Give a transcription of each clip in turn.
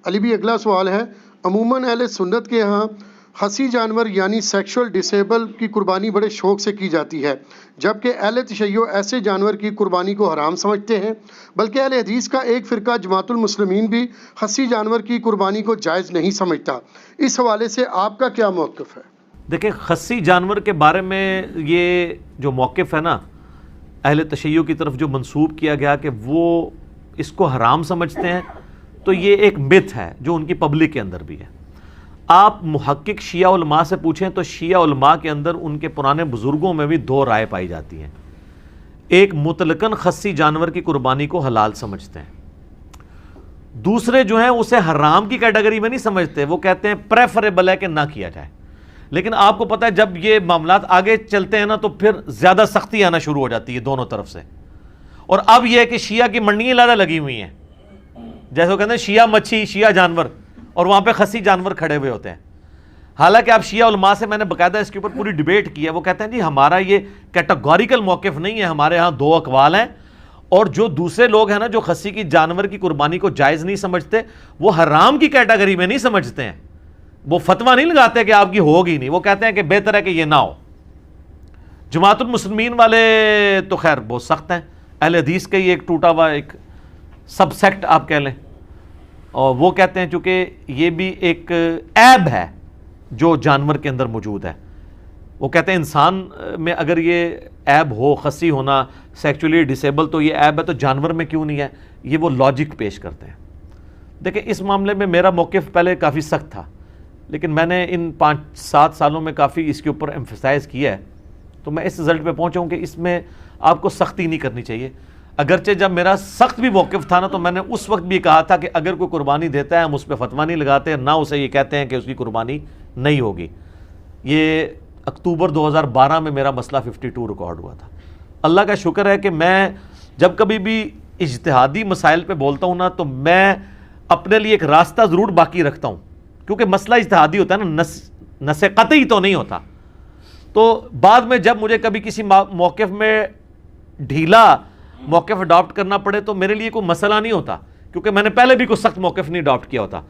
علی بھی اگلا سوال ہے، عموماً اہل سنت کے ہاں خصی جانور یعنی سیکشول ڈسیبل کی قربانی بڑے شوق سے کی جاتی ہے، جبکہ اہل تشیع ایسے جانور کی قربانی کو حرام سمجھتے ہیں، بلکہ اہل حدیث کا ایک فرقہ جماعت المسلمین بھی خصی جانور کی قربانی کو جائز نہیں سمجھتا۔ اس حوالے سے آپ کا کیا موقف ہے؟ دیکھیں، خصی جانور کے بارے میں یہ جو موقف ہے نا اہل تشیع کی طرف جو منسوب کیا گیا کہ وہ اس کو حرام سمجھتے ہیں، تو یہ ایک متھ ہے جو ان کی پبلک کے اندر بھی ہے۔ آپ محقق شیعہ علماء سے پوچھیں تو شیعہ علماء کے اندر ان کے پرانے بزرگوں میں بھی دو رائے پائی جاتی ہیں۔ ایک مطلقاً خصی جانور کی قربانی کو حلال سمجھتے ہیں، دوسرے جو ہیں اسے حرام کی کیٹیگری میں نہیں سمجھتے، وہ کہتے ہیں پریفریبل ہے کہ نہ کیا جائے۔ لیکن آپ کو پتہ ہے جب یہ معاملات آگے چلتے ہیں نا تو پھر زیادہ سختی آنا شروع ہو جاتی ہے دونوں طرف سے، اور اب یہ ہے کہ شیعہ کی منڈیاں زیادہ لگی ہوئی ہیں، جیسے وہ کہتے ہیں شیعہ مچھی شیعہ جانور، اور وہاں پہ خصی جانور کھڑے ہوئے ہوتے ہیں۔ حالانکہ آپ شیعہ علماء سے میں نے باقاعدہ اس کے اوپر پوری ڈیبیٹ کی ہے، وہ کہتے ہیں جی ہمارا یہ کیٹیگوریکل موقف نہیں ہے، ہمارے ہاں دو اقوال ہیں، اور جو دوسرے لوگ ہیں نا جو خصی کی جانور کی قربانی کو جائز نہیں سمجھتے وہ حرام کی کیٹیگری میں نہیں سمجھتے ہیں، وہ فتویٰ نہیں لگاتے کہ آپ کی ہوگی نہیں، وہ کہتے ہیں کہ بہتر ہے کہ یہ نہ ہو۔ جماعت المسلمین والے تو خیر بہت سخت ہیں، اہل حدیث کا ہی ایک ٹوٹا ہوا ایک سب سیکٹ آپ کہہ لیں، اور وہ کہتے ہیں چونکہ یہ بھی ایک عیب ہے جو جانور کے اندر موجود ہے، وہ کہتے ہیں انسان میں اگر یہ عیب ہو خصی ہونا سیکچولی ڈسیبل تو یہ عیب ہے تو جانور میں کیوں نہیں ہے، یہ وہ لاجک پیش کرتے ہیں۔ دیکھیں اس معاملے میں میرا موقف پہلے کافی سخت تھا، لیکن میں نے ان 5-7 سالوں میں کافی اس کے اوپر ایمفسائز کیا ہے، تو میں اس رزلٹ پہ پہنچا ہوں کہ اس میں آپ کو سختی نہیں کرنی چاہیے۔ اگرچہ جب میرا سخت بھی موقف تھا نا تو میں نے اس وقت بھی کہا تھا کہ اگر کوئی قربانی دیتا ہے ہم اس پہ فتویٰ نہیں لگاتے، نہ اسے یہ کہتے ہیں کہ اس کی قربانی نہیں ہوگی۔ یہ اکتوبر 2012 میں میرا مسئلہ 52 ریکارڈ ہوا تھا۔ اللہ کا شکر ہے کہ میں جب کبھی بھی اجتہادی مسائل پہ بولتا ہوں نا تو میں اپنے لیے ایک راستہ ضرور باقی رکھتا ہوں، کیونکہ مسئلہ اجتہادی ہوتا ہے نا، نس قطعی تو نہیں ہوتا۔ تو بعد میں جب مجھے کبھی کسی موقف میں ڈھیلا موقف اڈاپٹ کرنا پڑے تو میرے لیے کوئی مسئلہ نہیں ہوتا، کیونکہ میں نے پہلے بھی کوئی سخت موقف نہیں اڈاپٹ کیا ہوتا۔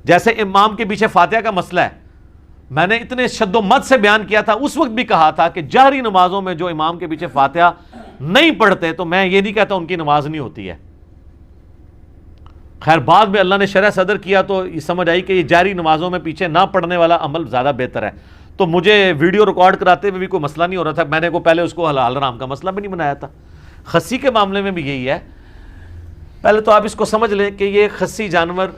جیسے امام کے پیچھے فاتحہ کا مسئلہ ہے، میں نے اتنے شد و مد سے بیان کیا تھا، اس وقت بھی کہا تھا کہ جہری نمازوں میں جو امام کے پیچھے فاتحہ نہیں پڑھتے تو میں یہ نہیں کہتا ان کی نماز نہیں ہوتی ہے۔ خیر بعد میں اللہ نے شرح صدر کیا تو یہ سمجھ آئی کہ یہ جہری نمازوں میں پیچھے نہ پڑھنے والا عمل زیادہ بہتر ہے، تو مجھے ویڈیو ریکارڈ کراتے ہوئے بھی کوئی مسئلہ نہیں ہو رہا تھا، میں نے کو پہلے اس کو حلال حرام کا مسئلہ بھی نہیں بنایا تھا۔ خصی کے معاملے میں بھی یہی ہے، پہلے تو آپ اس کو سمجھ لیں کہ یہ خصی جانور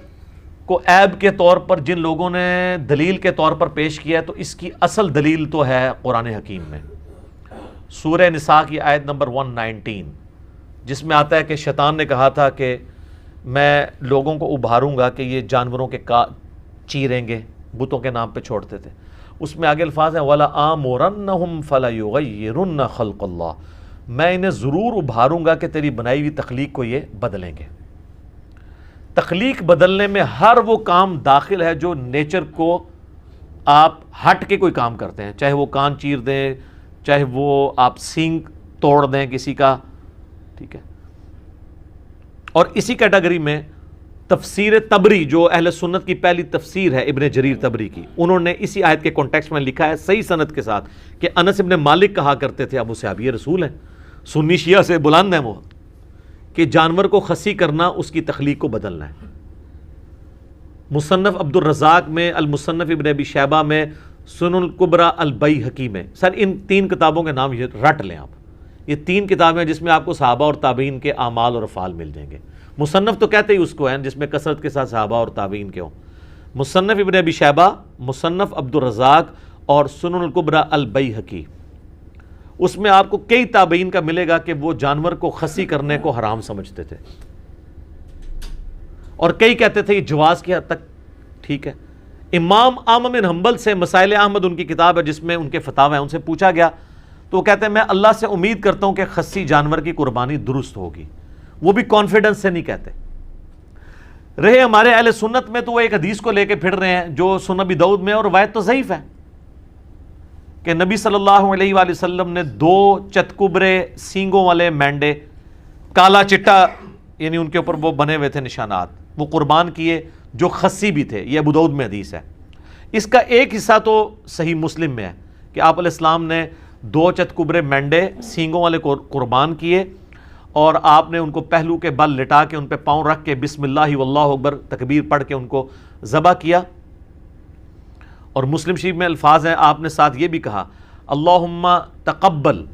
کو عیب کے طور پر جن لوگوں نے دلیل کے طور پر پیش کیا ہے تو اس کی اصل دلیل تو ہے قرآن حکیم میں، سورہ نساء کی آیت نمبر 119، جس میں آتا ہے کہ شیطان نے کہا تھا کہ میں لوگوں کو ابھاروں گا کہ یہ جانوروں کے چیریں گے، بتوں کے نام پہ چھوڑتے تھے۔ اس میں آگے الفاظ ہیں وَلَآمُرَنَّهُمْ فَلَيُغَيِّرُنَّ خَلْقَ اللَّهِ، میں انہیں ضرور ابھاروں گا کہ تیری بنائی ہوئی تخلیق کو یہ بدلیں گے۔ تخلیق بدلنے میں ہر وہ کام داخل ہے جو نیچر کو آپ ہٹ کے کوئی کام کرتے ہیں، چاہے وہ کان چیر دیں، چاہے وہ آپ سینگ توڑ دیں کسی کا، ٹھیک ہے۔ اور اسی کیٹیگری میں تفسیر طبری جو اہل سنت کی پہلی تفسیر ہے ابن جریر طبری کی، انہوں نے اسی آیت کے کانٹیکسٹ میں لکھا ہے صحیح سند کے ساتھ کہ انس ابن مالک کہا کرتے تھے، ابو صحابی رسول ہیں، سنی شیعہ سے بلند ہیں وہ، کہ جانور کو خصی کرنا اس کی تخلیق کو بدلنا ہے۔ مصنف عبد الرزاق میں، المصنف ابن ابی شیبہ میں، سنن الکبریٰ البیہقی میں، سر ان 3 کتابوں کے نام یہ رٹ لیں آپ، یہ 3 کتابیں ہیں جس میں آپ کو صحابہ اور تابعین کے اعمال اور افعال مل جائیں گے۔ مصنف تو کہتے ہی اس کو ہیں جس میں کثرت کے ساتھ صحابہ اور تابعین کے ہوں، مصنف ابن ابی شیبہ، مصنف عبد الرزاق اور سنن الکبریٰ البیہقی، اس میں آپ کو کئی تابعین کا ملے گا کہ وہ جانور کو خصی کرنے کو حرام سمجھتے تھے، اور کئی کہتے تھے یہ جواز کی حد تک ٹھیک ہے۔ امام احمد بن حنبل سے مسائل احمد ان کی کتاب ہے جس میں ان کے فتاوی ہیں، ان سے پوچھا گیا تو وہ کہتے ہیں میں اللہ سے امید کرتا ہوں کہ خصی جانور کی قربانی درست ہوگی، وہ بھی کانفیڈنس سے نہیں کہتے۔ رہے ہمارے اہل سنت میں تو وہ ایک حدیث کو لے کے پھر رہے ہیں جو سنن ابی داؤد میں، اور روایت تو ضعیف ہے کہ نبی صلی اللہ علیہ وآلہ وسلم نے 2 چتکبرے سینگوں والے مینڈے، کالا چٹا یعنی ان کے اوپر وہ بنے ہوئے تھے نشانات، وہ قربان کیے جو خصی بھی تھے. یہ ابو داؤد میں حدیث ہے. اس کا ایک حصہ تو صحیح مسلم میں ہے کہ آپ علیہ السلام نے 2 چتکبرے مینڈے سینگوں والے قربان کیے اور آپ نے ان کو پہلو کے بل لٹا کے ان پہ پاؤں رکھ کے بسم اللہ واللہ اکبر تکبیر پڑھ کے ان کو ذبح کیا. اور مسلم شریف میں الفاظ ہیں, آپ نے ساتھ یہ بھی کہا اللہم تقبل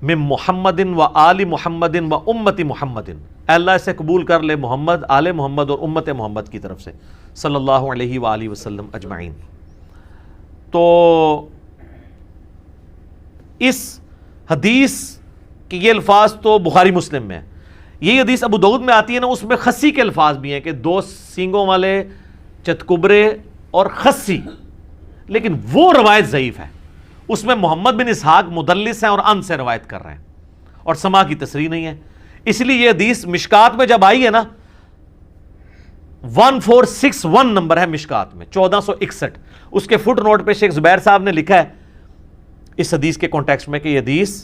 من محمد و آل محمد و امت محمد, اے اللہ اسے قبول کر لے محمد, آل محمد اور امت محمد کی طرف سے صلی اللہ علیہ وآلہ وسلم اجمعین. تو اس حدیث کہ یہ الفاظ تو بخاری مسلم میں ہے. یہی حدیث ابو داؤد میں آتی ہے نا, اس میں خصی کے الفاظ بھی ہیں کہ 2 سینگوں والے چتکبرے اور خصی, لیکن وہ روایت ضعیف ہے. اس میں محمد بن اسحاق مدلس ہیں اور ان سے روایت کر رہے ہیں اور سما کی تصریح نہیں ہے. اس لیے یہ حدیث مشکات میں جب آئی ہے نا, 1461 نمبر ہے مشکات میں 1461, اس کے فٹ نوٹ پہ شیخ زبیر صاحب نے لکھا ہے اس حدیث کے کانٹیکسٹ میں کہ یہ حدیث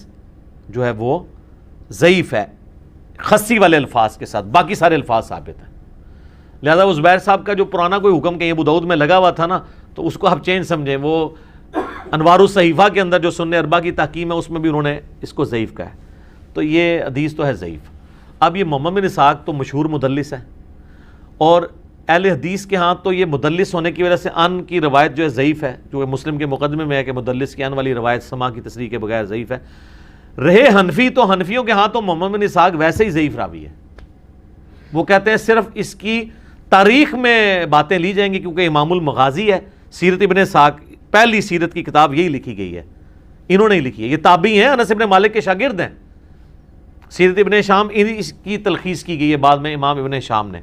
جو ہے وہ ضعیف ہے خصی والے الفاظ کے ساتھ, باقی سارے الفاظ ثابت ہیں. لہذا وہ زبیر صاحب کا جو پرانا کوئی حکم کہ یہ ابو داؤد میں لگا ہوا تھا نا, تو اس کو آپ چینج سمجھیں. وہ انوار الصحیفہ کے اندر جو سنن اربعہ کی تحکیم ہے اس میں بھی انہوں نے اس کو ضعیف کہا ہے. تو یہ حدیث تو ہے ضعیف. اب یہ محمد بن اسحاق تو مشہور مدلس ہے, اور اہل حدیث کے ہاں تو یہ مدلس ہونے کی وجہ سے ان کی روایت جو ہے ضعیف ہے, جو مسلم کے مقدمے میں ہے کہ مدلس کی ان والی روایت سما کی تصریح کے بغیر ضعیف ہے. رہے حنفی, تو حنفیوں کے ہاں تو محمد بن اسحاق ویسے ہی ضعیف راوی ہے. وہ کہتے ہیں صرف اس کی تاریخ میں باتیں لی جائیں گی کیونکہ امام المغازی ہے. سیرت ابن اسحاق پہلی سیرت کی کتاب یہی لکھی گئی ہے, انہوں نے ہی لکھی ہے. یہ تابعی ہیں, انس بن مالک کے شاگرد ہیں. سیرت ابن ہشام اس کی تلخیص کی گئی ہے بعد میں امام ابن ہشام نے.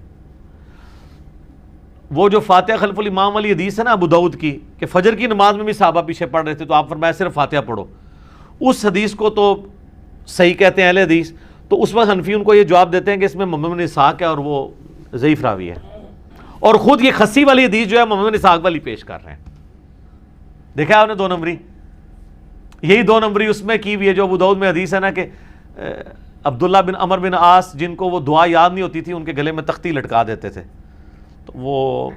وہ جو فاتحہ خلف الامام والی حدیث ہے نا ابو داؤد کی کہ فجر کی نماز میں بھی صحابہ پیچھے پڑھ رہے تھے تو آپ فرمایا صرف فاتحہ پڑھو, اس حدیث کو تو صحیح کہتے ہیں اہل حدیث. تو اس وقت حنفی ان کو یہ جواب دیتے ہیں کہ اس میں محمد بن اسحاق ہے اور وہ ضعیف راوی ہے, اور خود یہ خصی والی حدیث جو ہے محمد بن اسحاق والی پیش کر رہے ہیں. دیکھا آپ نے 2 نمبری, یہی 2 نمبری اس میں کی ہوئی ہے جو ابو داؤد میں حدیث ہے نا کہ عبداللہ بن عمر بن عاص جن کو وہ دعا یاد نہیں ہوتی تھی ان کے گلے میں تختی لٹکا دیتے تھے. تو وہ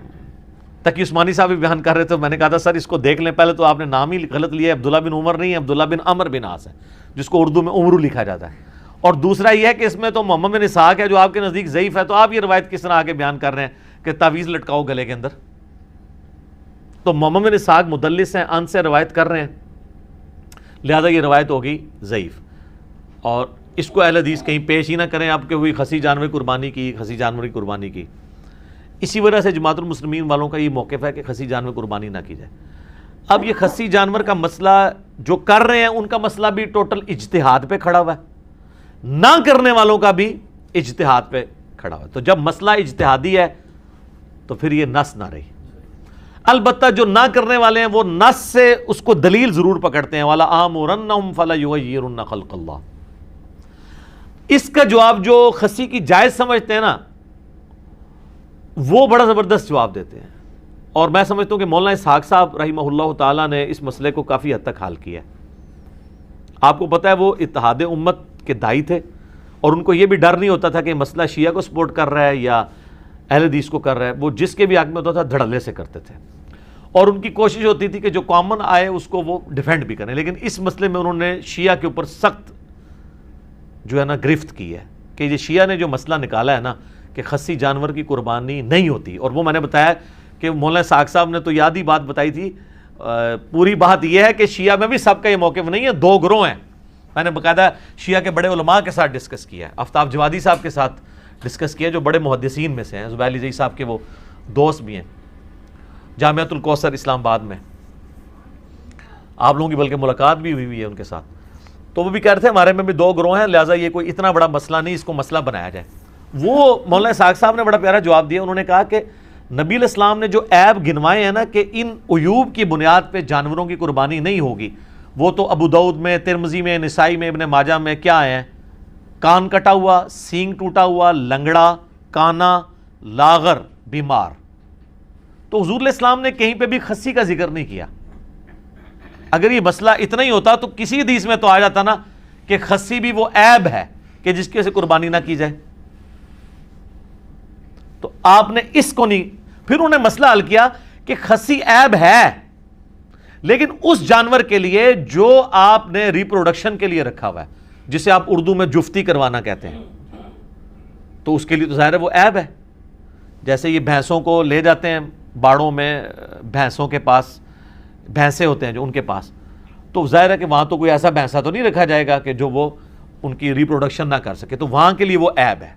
تقی عثمانی صاحب بھی بیان کر رہے تھے, میں نے کہا تھا سر اس کو دیکھ لیں, پہلے تو آپ نے نام ہی غلط لیا ہے, عبداللہ بن عمر نہیں ہے, عبداللہ بن عمر بن عاص ہے جس کو اردو میں عمرو لکھا جاتا ہے. اور دوسرا یہ ہے کہ اس میں تو محمد بن اسحاق ہے جو آپ کے نزدیک ضعیف ہے, تو آپ یہ روایت کس طرح آگے بیان کر رہے ہیں کہ تعویذ لٹکاؤ گلے کے اندر. تو محمد بن اسحاق مدلس ہیں, ان سے روایت کر رہے ہیں, لہذا یہ روایت ہوگی ضعیف. اور اس کو اہل حدیث کہیں پیش ہی نہ کریں آپ کہ وہی خصی جانور قربانی کی, خصی جانور کی قربانی کی. اسی وجہ سے جماعت المسلمین والوں کا یہ موقف ہے کہ خصی جانور قربانی نہ کی جائے. اب یہ خصی جانور کا مسئلہ جو کر رہے ہیں ان کا مسئلہ بھی ٹوٹل اجتہاد پہ کھڑا ہوا ہے, نہ کرنے والوں کا بھی اجتہاد پہ کھڑا ہوا ہے. تو جب مسئلہ اجتہادی ہے تو پھر یہ نص نہ رہی. البتہ جو نہ کرنے والے ہیں وہ نص سے اس کو دلیل ضرور پکڑتے ہیں, والا آمرنہم فلا یغیرن خلق اللہ. اس کا جواب جو خصی کی جائز سمجھتے ہیں نا وہ بڑا زبردست جواب دیتے ہیں, اور میں سمجھتا ہوں کہ مولانا اسحاق صاحب رحمہ اللہ تعالیٰ نے اس مسئلے کو کافی حد تک حل کیا ہے. آپ کو پتہ ہے وہ اتحاد امت کے دائی تھے, اور ان کو یہ بھی ڈر نہیں ہوتا تھا کہ مسئلہ شیعہ کو سپورٹ کر رہا ہے یا اہل حدیث کو کر رہا ہے, وہ جس کے بھی حق میں ہوتا تھا دھڑلے سے کرتے تھے, اور ان کی کوشش ہوتی تھی کہ جو کامن آئے اس کو وہ ڈیفینڈ بھی کریں. لیکن اس مسئلے میں انہوں نے شیعہ کے اوپر سخت جو ہے نا گرفت کی ہے کہ یہ شیعہ نے جو مسئلہ نکالا ہے نا کہ خصی جانور کی قربانی نہیں ہوتی. اور وہ میں نے بتایا کہ مولانا اسحاق صاحب نے تو یاد ہی بات بتائی تھی, پوری بات یہ ہے کہ شیعہ میں بھی سب کا یہ موقف نہیں ہے, 2 گروہ ہیں. میں نے باقاعدہ شیعہ کے بڑے علماء کے ساتھ ڈسکس کیا ہے, آفتاب جوادی صاحب کے ساتھ ڈسکس کیا جو بڑے محدثین میں سے ہیں, زبیر علی زئی صاحب کے وہ دوست بھی ہیں, جامعۃ الکوثر اسلام آباد میں آپ لوگوں کی بلکہ ملاقات بھی ہوئی ہے ان کے ساتھ. تو وہ بھی کہہ رہے تھے ہمارے میں بھی 2 گروہ ہیں, لہٰذا یہ کوئی اتنا بڑا مسئلہ نہیں, اس کو مسئلہ بنایا جائے. وہ مولانا اسحاق صاحب نے بڑا پیارا جواب دیا. انہوں نے کہا کہ نبی علیہ السلام نے جو عیب گنوائے ہیں نا کہ ان عیوب کی بنیاد پہ جانوروں کی قربانی نہیں ہوگی, وہ تو ابو داؤد میں, ترمذی میں, نسائی میں, ابن ماجہ میں کیا ہیں؟ کان کٹا ہوا, سینگ ٹوٹا ہوا, لنگڑا, کانا, لاغر, بیمار. تو حضور علیہ السلام نے کہیں پہ بھی خصی کا ذکر نہیں کیا. اگر یہ مسئلہ اتنا ہی ہوتا تو کسی حدیث میں تو آ جاتا نا کہ خصی بھی وہ عیب ہے کہ جس کی وجہ سے قربانی نہ کی جائے. تو آپ نے اس کو نہیں. پھر انہوں نے مسئلہ حل کیا کہ خسی عیب ہے لیکن اس جانور کے لیے جو آپ نے ریپروڈکشن کے لیے رکھا ہوا ہے, جسے آپ اردو میں جفتی کروانا کہتے ہیں, تو اس کے لیے تو ظاہر ہے وہ عیب ہے. جیسے یہ بھینسوں کو لے جاتے ہیں باڑوں میں, بھینسوں کے پاس بھینسیں ہوتے ہیں جو ان کے پاس, تو ظاہر ہے کہ وہاں تو کوئی ایسا بھینسا تو نہیں رکھا جائے گا کہ جو وہ ان کی ریپروڈکشن نہ کر سکے, تو وہاں کے لیے وہ عیب ہے.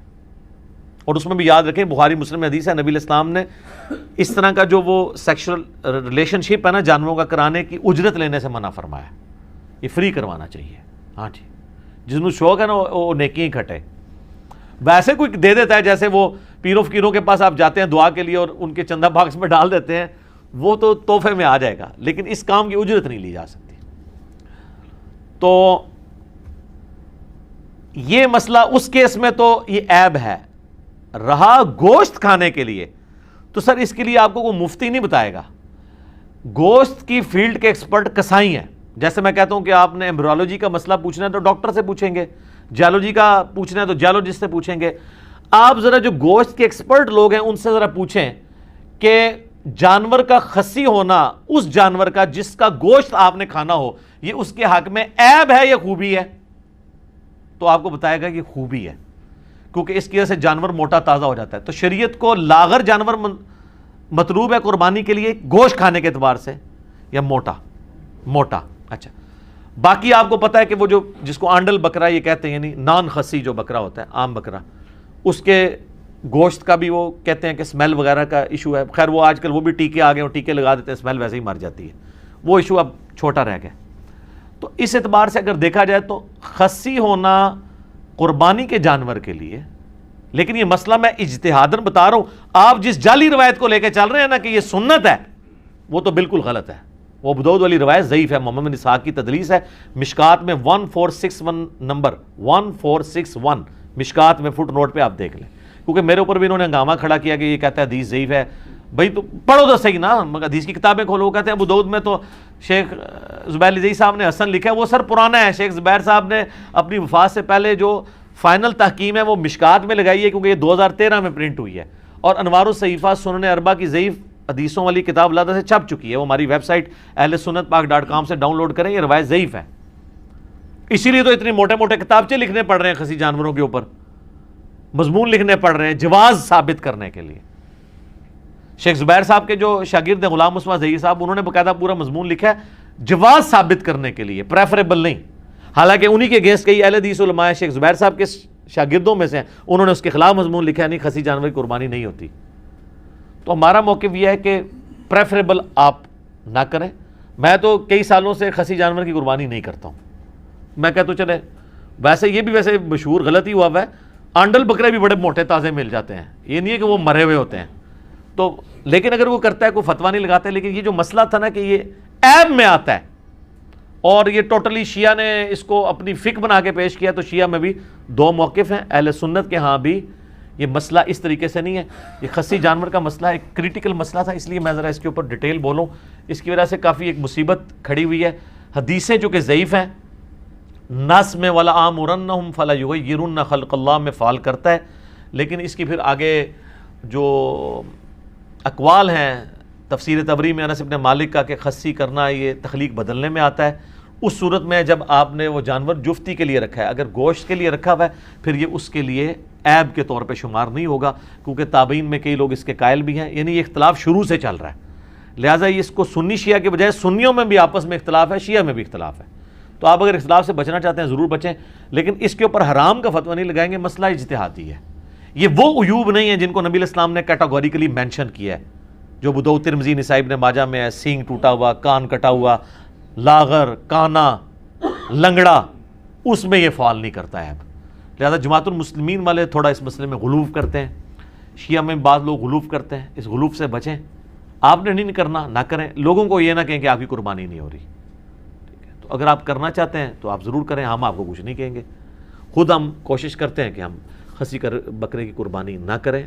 اور اس میں بھی یاد رکھیں بخاری مسلم میں حدیث ہے, نبی علیہ السلام نے اس طرح کا جو وہ سیکشل ریلیشن شپ ہے نا جانوروں کا کرانے کی اجرت لینے سے منع فرمایا, یہ فری کروانا چاہیے. ہاں جی, جس میں شوق ہے نا وہ نیکی ہی کھٹے. ویسے کوئی دے دیتا ہے, جیسے وہ پیروں فقیروں کے پاس آپ جاتے ہیں دعا کے لیے اور ان کے چندہ باکس میں ڈال دیتے ہیں, وہ تو تحفے میں آ جائے گا, لیکن اس کام کی اجرت نہیں لی جا سکتی. تو یہ مسئلہ اس کیس میں تو یہ عیب ہے. رہا گوشت کھانے کے لیے, تو سر اس کے لیے آپ کو کوئی مفتی نہیں بتائے گا. گوشت کی فیلڈ کے ایکسپرٹ کسائی ہیں. جیسے میں کہتا ہوں کہ آپ نے ایمبریولوجی کا مسئلہ پوچھنا ہے تو ڈاکٹر سے پوچھیں گے, جیولوجی کا پوچھنا ہے تو جیولوجسٹ سے پوچھیں گے. آپ ذرا جو گوشت کے ایکسپرٹ لوگ ہیں ان سے ذرا پوچھیں کہ جانور کا خصی ہونا, اس جانور کا جس کا گوشت آپ نے کھانا ہو, یہ اس کے حق میں عیب ہے یا خوبی ہے؟ تو آپ کو بتائے گا کہ خوبی ہے, کیونکہ اس کی وجہ سے جانور موٹا تازہ ہو جاتا ہے. تو شریعت کو لاغر جانور مطلوب ہے قربانی کے لیے گوشت کھانے کے اعتبار سے, یا موٹا. اچھا, باقی آپ کو پتا ہے کہ وہ جو جس کو آنڈل بکرا یہ کہتے ہیں, یعنی نان خسی جو بکرا ہوتا ہے, عام بکرا, اس کے گوشت کا بھی وہ کہتے ہیں کہ اسمیل وغیرہ کا ایشو ہے. خیر وہ آج کل وہ بھی ٹیکے آ گئے اور ٹیکے لگا دیتے ہیں, اسمیل ویسے ہی مر جاتی ہے, وہ ایشو اب چھوٹا رہ گیا. تو اس اعتبار سے اگر دیکھا جائے تو خسی ہونا قربانی کے جانور کے لیے, لیکن یہ مسئلہ میں اجتہاداً بتا رہا ہوں. آپ جس جعلی روایت کو لے کے چل رہے ہیں نا کہ یہ سنت ہے, وہ تو بالکل غلط ہے. وہ ابو داؤد والی روایت ضعیف ہے, محمد بن اسحاق کی تدلیس ہے. مشکات میں 1461 نمبر 1461 مشکات میں فٹ نوٹ پہ آپ دیکھ لیں, کیونکہ میرے اوپر بھی انہوں نے ہنگامہ کھڑا کیا کہ یہ کہتا ہے حدیث ضعیف ہے. بھائی تو پڑھو تو صحیح نا, حدیث کی کتابیں کھولو. وہ کہتے ہیں ابو داؤد میں تو شیخ زبیر لذیذ صاحب نے حسن لکھا ہے, وہ سر پرانا ہے. شیخ زبیر صاحب نے اپنی وفات سے پہلے جو فائنل تحکیم ہے وہ مشکات میں لگائی ہے, کیونکہ یہ 2013 میں پرنٹ ہوئی ہے, اور انوار الصحیفہ سنن اربع کی ضعیف حدیثوں والی کتاب لادہ سے چھپ چکی ہے. وہ ہماری ویب سائٹ ahlsunnatpak.com سے ڈاؤن لوڈ کریں, یہ روایت ضعیف ہے. اسی لیے تو اتنے موٹے موٹے کتابچے لکھنے پڑ رہے ہیں خسی جانوروں کے اوپر, مضمون لکھنے پڑ رہے ہیں جواز ثابت کرنے کے لیے. شیخ زبیر صاحب کے جو شاگرد ہیں غلام مصطفیٰ ظہیر صاحب, انہوں نے باقاعدہ پورا مضمون لکھا ہے جواز ثابت کرنے کے لیے, پریفریبل نہیں. حالانکہ انہی کے اگینسٹ کئی اہل حدیث علماء شیخ زبیر صاحب کے شاگردوں میں سے ہیں, انہوں نے اس کے خلاف مضمون لکھا ہے, نہیں خسی جانور کی قربانی نہیں ہوتی. تو ہمارا موقف یہ ہے کہ پریفریبل آپ نہ کریں. میں تو کئی سالوں سے خسی جانور کی قربانی نہیں کرتا ہوں. میں کہتا ہوں چلے, ویسے یہ بھی ویسے مشہور غلطی ہوا ہے, آنڈل بکرے بھی بڑے موٹے تازے مل جاتے ہیں, یہ نہیں ہے کہ وہ مرے ہوئے ہوتے ہیں. تو لیکن اگر وہ کرتا ہے کوئی فتویٰ نہیں لگاتے. لیکن یہ جو مسئلہ تھا نا کہ یہ عیب میں آتا ہے, اور یہ ٹوٹلی شیعہ نے اس کو اپنی فقہ بنا کے پیش کیا, تو شیعہ میں بھی دو موقف ہیں. اہل سنت کے ہاں بھی یہ مسئلہ اس طریقے سے نہیں ہے. یہ خسی جانور کا مسئلہ ایک کریٹیکل مسئلہ تھا, اس لیے میں ذرا اس کے اوپر ڈیٹیل بولوں. اس کی وجہ سے کافی ایک مصیبت کھڑی ہوئی ہے. حدیثیں جو کہ ضعیف ہیں, نس میں ولا آمرنہم فلا یغیرن خلق اللہ میں فعال کرتا ہے, لیکن اس کی پھر آگے جو اقوال ہیں تفسیر طبری میں انس ابن مالک کا کہ خسی کرنا یہ تخلیق بدلنے میں آتا ہے. اس صورت میں جب آپ نے وہ جانور جفتی کے لیے رکھا ہے, اگر گوشت کے لیے رکھا ہوا ہے, پھر یہ اس کے لیے عیب کے طور پہ شمار نہیں ہوگا, کیونکہ تابعین میں کئی لوگ اس کے قائل بھی ہیں. یعنی یہ اختلاف شروع سے چل رہا ہے, لہٰذا یہ اس کو سنی شیعہ کے بجائے سنیوں میں بھی آپس میں اختلاف ہے, شیعہ میں بھی اختلاف ہے. تو آپ اگر اختلاف سے بچنا چاہتے ہیں ضرور بچیں, لیکن اس کے اوپر حرام کا فتویٰ نہیں لگائیں گے. مسئلہ اجتہادی ہے. یہ وہ عیوب نہیں ہیں جن کو نبی علیہ السلام نے کیٹاگوریکلی مینشن کیا ہے, جو ابو داؤد ترمذی نسائی ابن ماجہ میں ہے, سینگ ٹوٹا ہوا, کان کٹا ہوا, لاغر, کانا, لنگڑا, اس میں یہ فعال نہیں کرتا ہے. لہذا جماعت المسلمین والے تھوڑا اس مسئلے میں غلوف کرتے ہیں, شیعہ میں بعض لوگ غلوف کرتے ہیں. اس غلوف سے بچیں. آپ نے نہیں کرنا, نہ کریں. لوگوں کو یہ نہ کہیں کہ آپ کی قربانی نہیں ہو رہی. ٹھیک ہے, تو اگر آپ کرنا چاہتے ہیں تو آپ ضرور کریں, ہم آپ کو کچھ نہیں کہیں گے. خود ہم کوشش کرتے ہیں کہ ہم خسی بکرے کی قربانی نہ کریں.